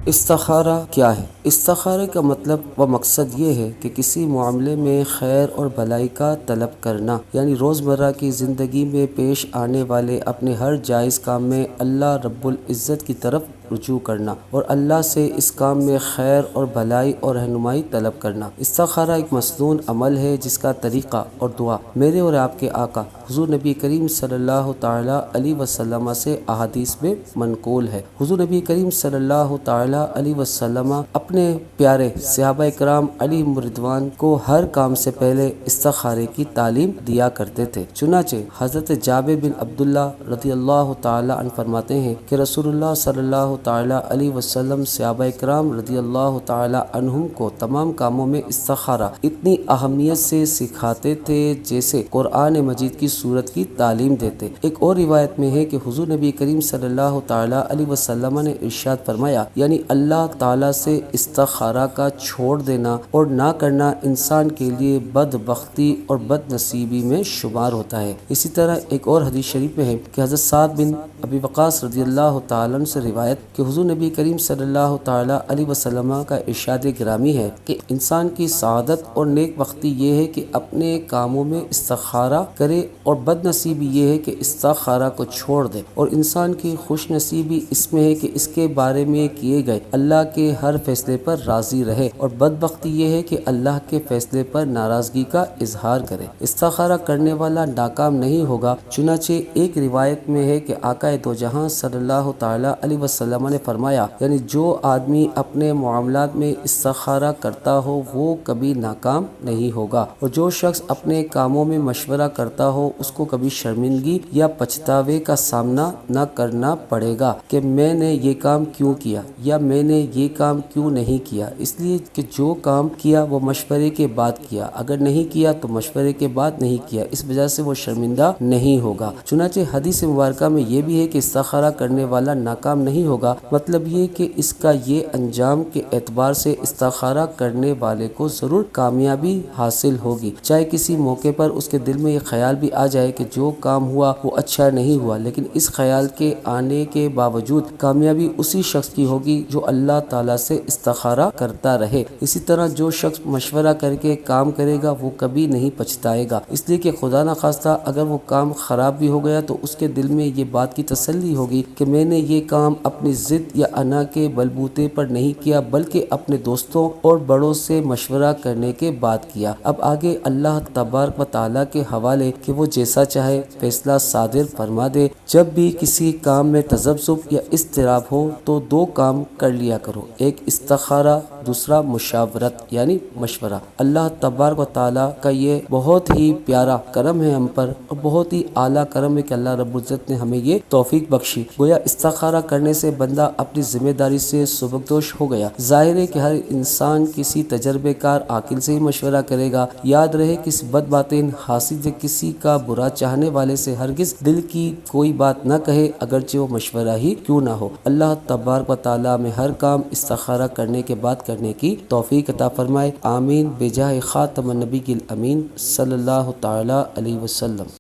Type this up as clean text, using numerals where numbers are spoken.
استخارہ کیا ہے؟ استخارے کا مطلب و مقصد یہ ہے کہ کسی معاملے میں خیر اور بھلائی کا طلب کرنا، یعنی روزمرہ کی زندگی میں پیش آنے والے اپنے ہر جائز کام میں اللہ رب العزت کی طرف رجوع کرنا اور اللہ سے اس کام میں خیر اور بھلائی اور رہنمائی طلب کرنا۔ استخارہ ایک مسنون عمل ہے جس کا طریقہ اور دعا میرے اور آپ کے آقا حضور نبی کریم صلی اللہ تعالی علیہ وسلم سے احادیث میں منقول ہے۔ حضور نبی کریم صلی اللہ تعالی علیہ وسلم اپنے پیارے صحابہ کرام علیہم رضوان کو ہر کام سے پہلے استخارے کی تعلیم دیا کرتے تھے۔ چنانچہ حضرت جابر بن عبداللہ رضی اللہ تعالی عنہ فرماتے ہیں کہ رسول اللہ صلی اللہ تعالی علیہ وسلم صحابہ کرام رضی اللہ تعالی عنہم کو تمام کاموں میں استخارہ اتنی اہمیت سے سکھاتے تھے جیسے قرآن مجید کی سورت کی تعلیم دیتے۔ ایک اور روایت میں ہے کہ حضور نبی کریم صلی اللہ تعالی علیہ وسلم نے ارشاد فرمایا، یعنی اللہ تعالی سے استخارہ کا چھوڑ دینا اور نہ کرنا انسان کے لیے بدبختی اور بد نصیبی میں شمار ہوتا ہے۔ اسی طرح ایک اور حدیث شریف میں ہے کہ حضرت سعد بن ابی وقاص رضی اللہ تعالیٰ عنہ سے روایت کہ حضور نبی کریم صلی اللہ تعالی علیہ وسلم کا ارشاد گرامی ہے کہ انسان کی سعادت اور نیک بختی یہ ہے کہ اپنے کاموں میں استخارہ کرے اور بد نصیبی یہ ہے کہ استخارہ کو چھوڑ دے، اور انسان کی خوش نصیبی اس میں ہے کہ اس کے بارے میں کیے گئے اللہ کے ہر فیصلے پر راضی رہے، اور بدبختی یہ ہے کہ اللہ کے فیصلے پر ناراضگی کا اظہار کرے۔ استخارہ کرنے والا ناکام نہیں ہوگا۔ چنانچہ ایک روایت میں ہے کہ آقا دو جہاں صلی اللہ تعالی علیہ وسلم نے فرمایا، یعنی جو آدمی اپنے معاملات میں استخارہ کرتا ہو وہ کبھی ناکام نہیں ہوگا، اور جو شخص اپنے کاموں میں مشورہ کرتا ہو اس کو کبھی شرمندگی یا پچھتاوے کا سامنا نہ کرنا پڑے گا کہ میں نے یہ کام کیوں کیا یا میں نے یہ کام کیوں نہیں کیا، اس لیے کہ جو کام کیا وہ مشورے کے بعد کیا، اگر نہیں کیا تو مشورے کے بعد نہیں کیا، اس وجہ سے وہ شرمندہ نہیں ہوگا۔ چنانچہ حدیث مبارکہ میں یہ بھی ہے کہ استخارہ کرنے والا ناکام نہیں ہوگا، مطلب یہ کہ اس کا یہ انجام کے اعتبار سے استخارہ کرنے والے کو ضرور کامیابی حاصل ہوگی، چاہے کسی موقع پر اس کے دل میں یہ خیال بھی آ جائے کہ جو کام ہوا وہ اچھا نہیں ہوا، لیکن اس خیال کے آنے کے باوجود کامیابی اسی شخص کی ہوگی جو اللہ تعالیٰ سے استخارہ کرتا رہے۔ اسی طرح جو شخص مشورہ کر کے کام کرے گا وہ کبھی نہیں پچھتائے گا، اس لیے کہ خدا نخواستہ اگر وہ کام خراب بھی ہو گیا تو اس کے دل میں یہ بات کی تسلی ہوگی کہ میں نے یہ کام اپنی ضد یا انا کے بلبوتے پر نہیں کیا بلکہ اپنے دوستوں اور بڑوں سے مشورہ کرنے کے بعد کیا۔ اب آگے اللہ تبارک و تعالیٰ کے حوالے کہ وہ جیسا چاہے فیصلہ صادر فرما دے۔ جب بھی کسی کام میں تذبذب یا اضطراب ہو تو دو کام کر لیا کرو، ایک استخارہ، دوسرا مشاورت یعنی مشورہ۔ اللہ تبارک و تعالیٰ کا یہ بہت ہی پیارا کرم ہے ہم پر، اور بہت ہی اعلیٰ کرم ہے کہ اللہ رب العزت نے ہمیں یہ توفیق بخشی۔ گویا استخارہ کرنے سے بندہ اپنی ذمہ داری سے سبکدوش ہو گیا۔ ظاہر ہے کہ ہر انسان کسی تجربے کار عاقل سے ہی مشورہ کرے گا۔ یاد رہے کسی بد باطن حاسد یا کسی کا برا چاہنے والے سے ہرگز دل کی کوئی بات نہ کہے، اگرچہ وہ مشورہ ہی کیوں نہ ہو۔ اللہ تبارک و تعالیٰ میں ہر کام استخارہ کرنے کے بعد کرنے کی توفیق عطا فرمائے۔ آمین بجاہ خاتم النبی الامین صلی اللہ تعالی علیہ وسلم۔